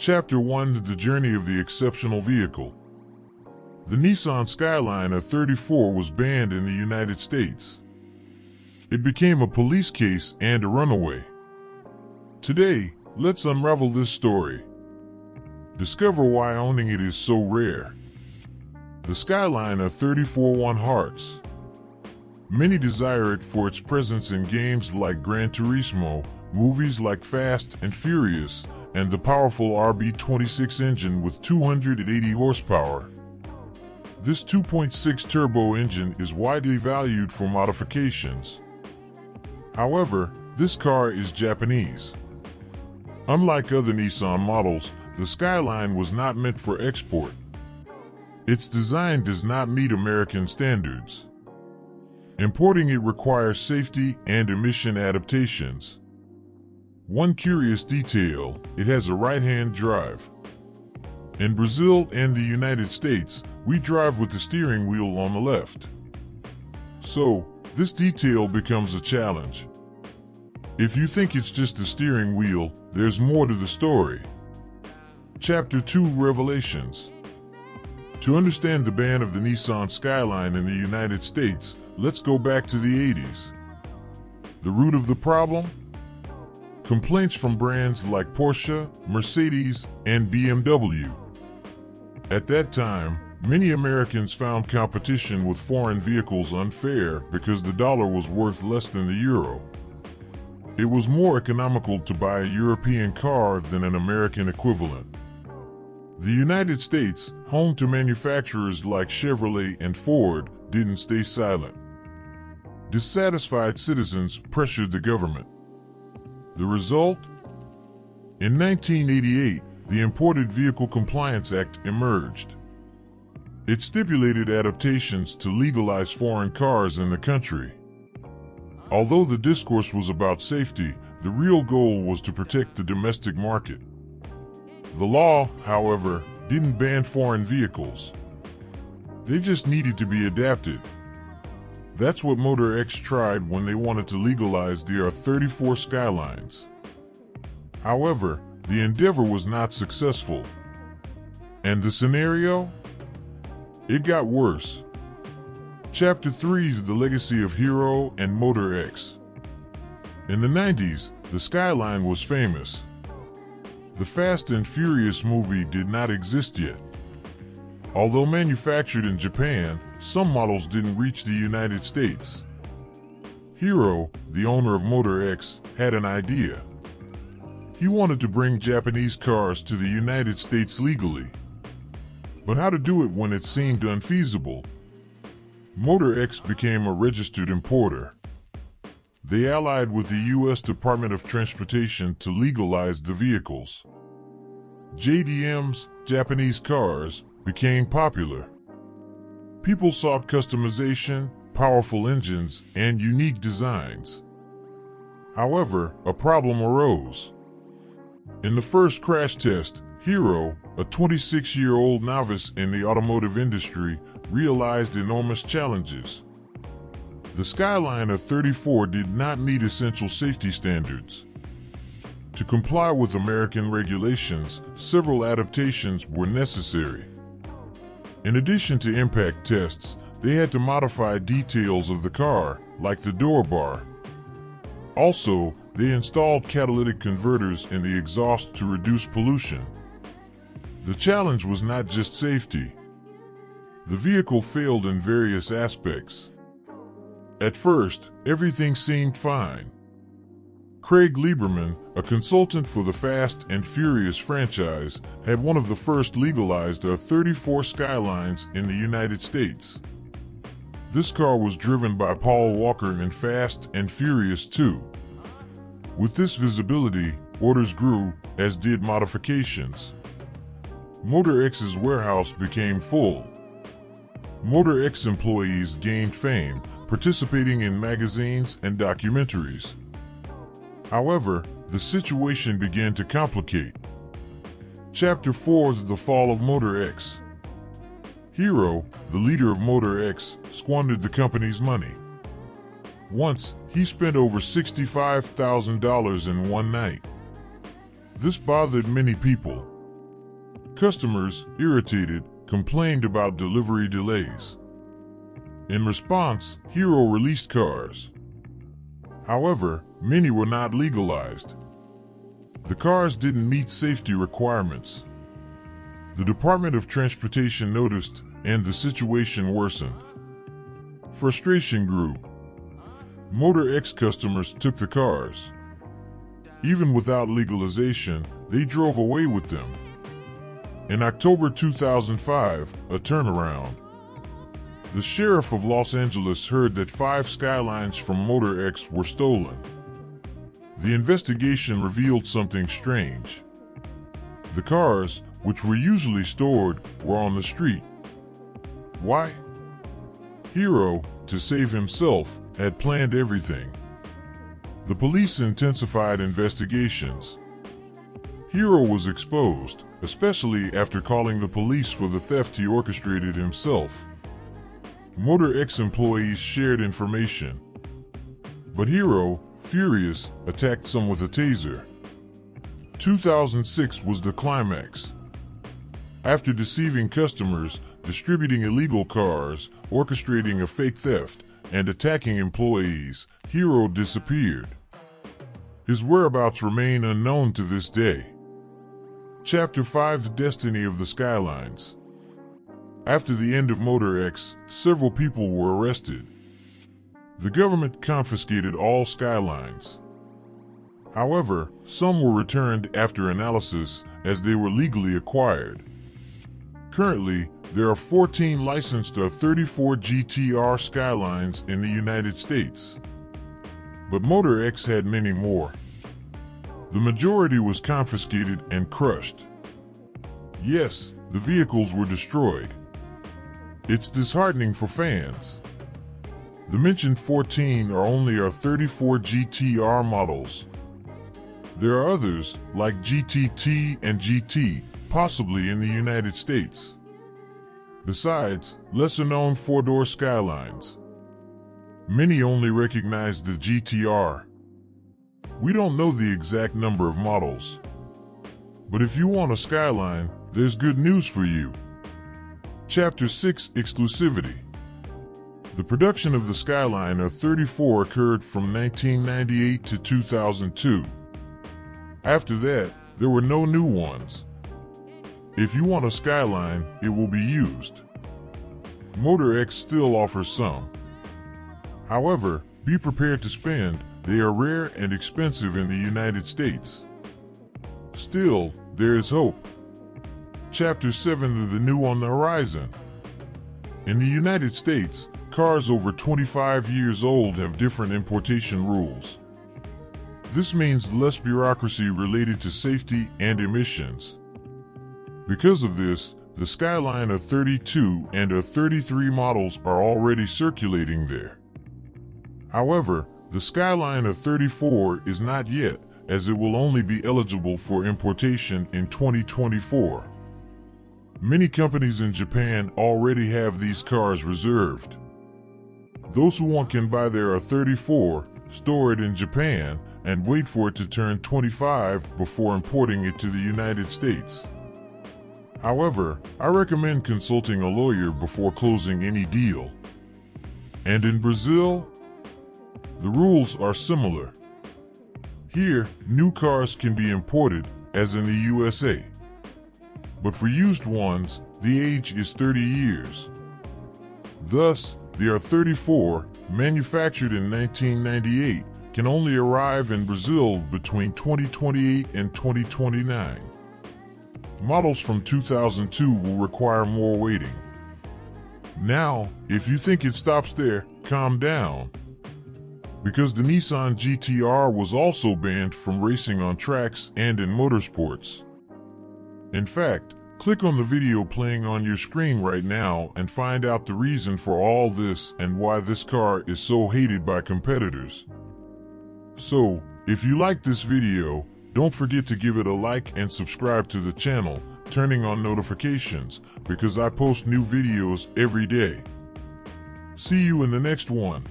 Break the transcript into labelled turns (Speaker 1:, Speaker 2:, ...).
Speaker 1: Chapter 1: The Journey of the Exceptional Vehicle. The Nissan Skyline R34 was banned in the United States. It became a police case and a runaway. Today, let's unravel this story. Discover why owning it is so rare. The Skyline R34 won hearts. Many desire it for its presence in games like Gran Turismo, movies like Fast and Furious, and the powerful RB26 engine with 280 horsepower. This 2.6 turbo engine is widely valued for modifications. However, this car is Japanese. Unlike other Nissan models, the Skyline was not meant for export. Its design does not meet American standards. Importing it requires safety and emission adaptations. One curious detail: it has a right-hand drive. In Brazil and the United States, we drive with the steering wheel on the left. So, this detail becomes a challenge. If you think it's just the steering wheel, there's more to the story. Chapter 2: Revelations. To understand the ban of the Nissan Skyline in the United States, let's go back to the 80s. The root of the problem? Complaints from brands like Porsche, Mercedes, and BMW. At that time, many Americans found competition with foreign vehicles unfair because the dollar was worth less than the euro. It was more economical to buy a European car than an American equivalent. The United States, home to manufacturers like Chevrolet and Ford, didn't stay silent. Dissatisfied citizens pressured the government. The result? In 1988, the Imported Vehicle Compliance Act emerged. It stipulated adaptations to legalize foreign cars in the country. Although the discourse was about safety, the real goal was to protect the domestic market. The law, however, didn't ban foreign vehicles. They just needed to be adapted. That's what Motor X tried when they wanted to legalize the R34 Skylines. However, the endeavor was not successful. And the scenario? It got worse. Chapter 3: The Legacy of Hero and Motor X. In the 90s, the Skyline was famous. The Fast and Furious movie did not exist yet. Although manufactured in Japan, some models didn't reach the United States. Hiro, the owner of Motor X, had an idea. He wanted to bring Japanese cars to the United States legally. But how to do it when it seemed unfeasible? Motor X became a registered importer. They allied with the U.S. Department of Transportation to legalize the vehicles. JDM's, Japanese cars, became popular. People sought customization, powerful engines, and unique designs. However, a problem arose. In the first crash test, Hiro, a 26-year-old novice in the automotive industry, realized enormous challenges. The Skyline R34 did not meet essential safety standards. To comply with American regulations, several adaptations were necessary. In addition to impact tests, they had to modify details of the car, like the door bar. Also, they installed catalytic converters in the exhaust to reduce pollution. The challenge was not just safety. The vehicle failed in various aspects. At first, everything seemed fine. Craig Lieberman, a consultant for the Fast and Furious franchise, had one of the first legalized R34 Skylines in the United States. This car was driven by Paul Walker in Fast and Furious 2. With this visibility, orders grew, as did modifications. Motor X's warehouse became full. Motor X employees gained fame, participating in magazines and documentaries. However, the situation began to complicate. Chapter 4 is the fall of Motor X. Hiro, the leader of Motor X, squandered the company's money. Once, he spent over $65,000 in one night. This bothered many people. customers, irritated, complained about delivery delays. In response, Hero released cars. However, many were not legalized. The cars didn't meet safety requirements. The Department of Transportation noticed, and the situation worsened. Frustration grew. Motor X customers took the cars. Even without legalization, they drove away with them. In October 2005, a turnaround. The sheriff of Los Angeles heard that 5 Skylines from Motor X were stolen. The investigation revealed something strange. The cars, which were usually stored, were on the street. Why? Hero, to save himself, had planned everything. The police intensified investigations. Hero was exposed, especially after calling the police for the theft he orchestrated himself. Motor X employees shared information. But Hero, furious, attacked some with a taser. 2006 was the climax. After deceiving customers, distributing illegal cars, orchestrating a fake theft, and attacking employees, Hero disappeared. His whereabouts remain unknown to this day. Chapter 5: The Destiny of the Skylines. After the end of Motor X, several people were arrested. The government confiscated all Skylines. However, some were returned after analysis as they were legally acquired. Currently, there are 14 licensed R34 GTR Skylines in the United States. But Motor X had many more. The majority was confiscated and crushed. Yes, the vehicles were destroyed. It's disheartening for fans. The mentioned 14 are only R34 GTR models. There are others, like GTT and GT, possibly in the United States. Besides, lesser-known 4-door Skylines. Many only recognize the GTR. We don't know the exact number of models. But if you want a Skyline, there's good news for you. Chapter 6: Exclusivity. The production of the Skyline R34 occurred from 1998 to 2002. After that, there were no new ones. If you want a Skyline, it will be used. Motor X still offers some. However, be prepared to spend. They are rare and expensive in the United States. Still, there is hope. Chapter 7: The New on the Horizon. In the United States, cars over 25 years old have different importation rules. This means less bureaucracy related to safety and emissions. Because of this, the Skyline R32 and R33 models are already circulating there. However, the Skyline R34 is not yet, as it will only be eligible for importation in 2024. Many companies in Japan already have these cars reserved. Those who want can buy their R34, store it in Japan, and wait for it to turn 25 before importing it to the United States. However, I recommend consulting a lawyer before closing any deal. And in Brazil, the rules are similar. Here, new cars can be imported, as in the USA. But for used ones, the age is 30 years. Thus, the R34, manufactured in 1998, can only arrive in Brazil between 2028 and 2029. Models from 2002 will require more waiting. Now, if you think it stops there, calm down. Because the Nissan GTR was also banned from racing on tracks and in motorsports. In fact, click on the video playing on your screen right now and find out the reason for all this and why this car is so hated by competitors. So, if you like this video, don't forget to give it a like and subscribe to the channel, turning on notifications, because I post new videos every day. See you in the next one.